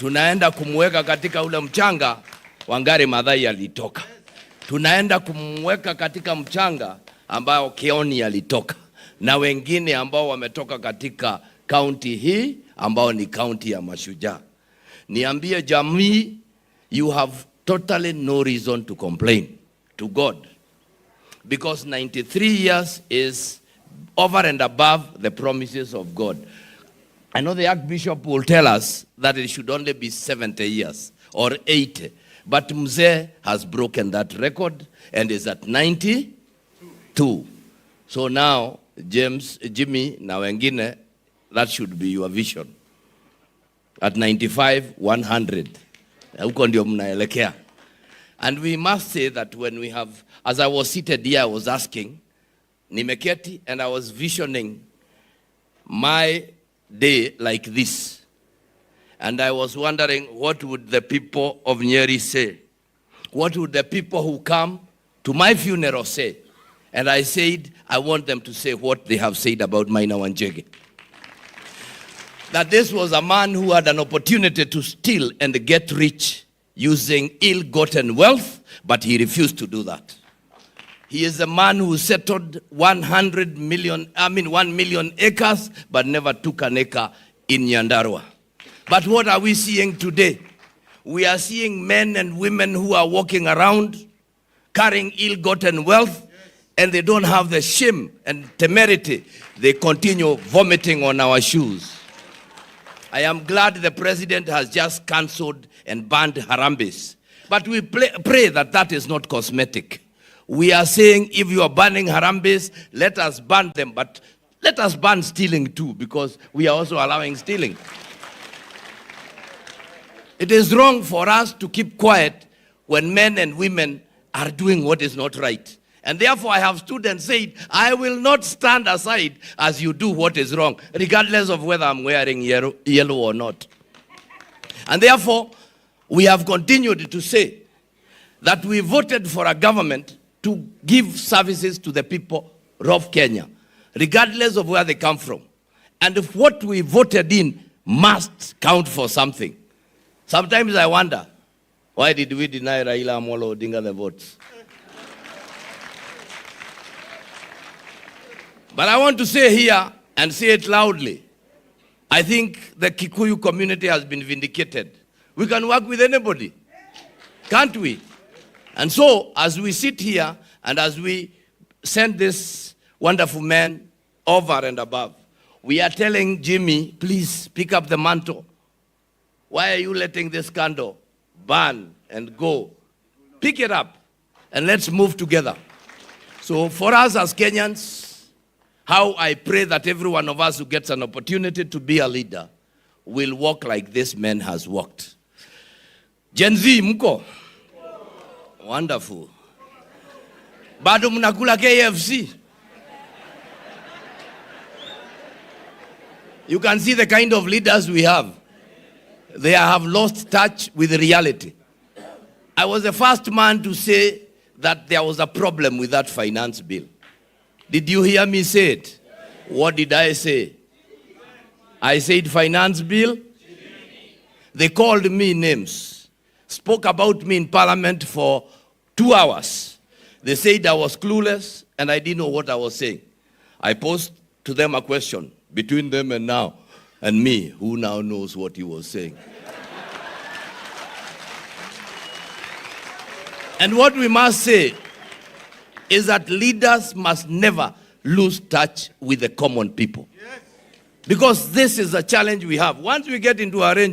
tunaenda kumweka katika ule mchanga Wangari Maathai alitoka. Tunaenda kumweka katika mchanga ambao Kioni alitoka, na wengine ambao wametoka katika kaunti hii ambao ni kaunti ya mashujaa. Niambie jamii, you have totally no reason to complain to God, because 93 years is over and above the promises of God. I know the Archbishop will tell us that it should only be 70 years or 80. But Mzee has broken that record and is at 92. So now, Jimmy, na wengine, that should be your vision. At 95, 100. Huko ndio mnaelekea. And we must say that when we have, as I was seated here, I was asking, nimeketi, and I was visioning my day like this. And I was wondering, what would the people of Nyeri say? What would the people who come to my funeral say? And I said, I want them to say what they have said about Maina Wanjege. That this was a man who had an opportunity to steal and get rich using ill-gotten wealth, but he refused to do that. He is a man who settled 1 million acres, but never took an acre in Nyandarua. But what are we seeing today? We are seeing men and women who are walking around carrying ill-gotten wealth, and they don't have the shame and temerity. They continue vomiting on our shoes. I am glad the president has just cancelled and banned Harambes. But we pray that that is not cosmetic. We are saying, if you are banning Harambes, let us ban them, but let us ban stealing too, because we are also allowing stealing. It is wrong for us to keep quiet when men and women are doing what is not right. And therefore I have stood and said, I will not stand aside as you do what is wrong, regardless of whether I'm wearing yellow or not. And therefore, we have continued to say that we voted for a government to give services to the people of Kenya, regardless of where they come from. And if what we voted in must count for something. Sometimes I wonder, why did we deny Raila Odinga the votes? But I want to say here, and say it loudly, I think the Kikuyu community has been vindicated. We can work with anybody, can't we? And so, as we sit here, and as we send this wonderful man over and above, we are telling Jimmy, please pick up the mantle. Why are you letting this candle burn and go? Pick it up and let's move together. So for us as Kenyans, how I pray that every one of us who gets an opportunity to be a leader will walk like this man has walked. Gen Z, mko? Wonderful. Bado mnakula KFC. You can see the kind of leaders we have. They have lost touch with reality. I was the first man to say that there was a problem with that finance bill. Did you hear me say it? What did I say? I said finance bill. They called me names, spoke about me in parliament for 2 hours. They said I was clueless and I didn't know what I was saying. I posed to them a question between them and now. And me, who now knows what he was saying. And what we must say is that leaders must never lose touch with the common people. Because this is a challenge we have. Once we get into a range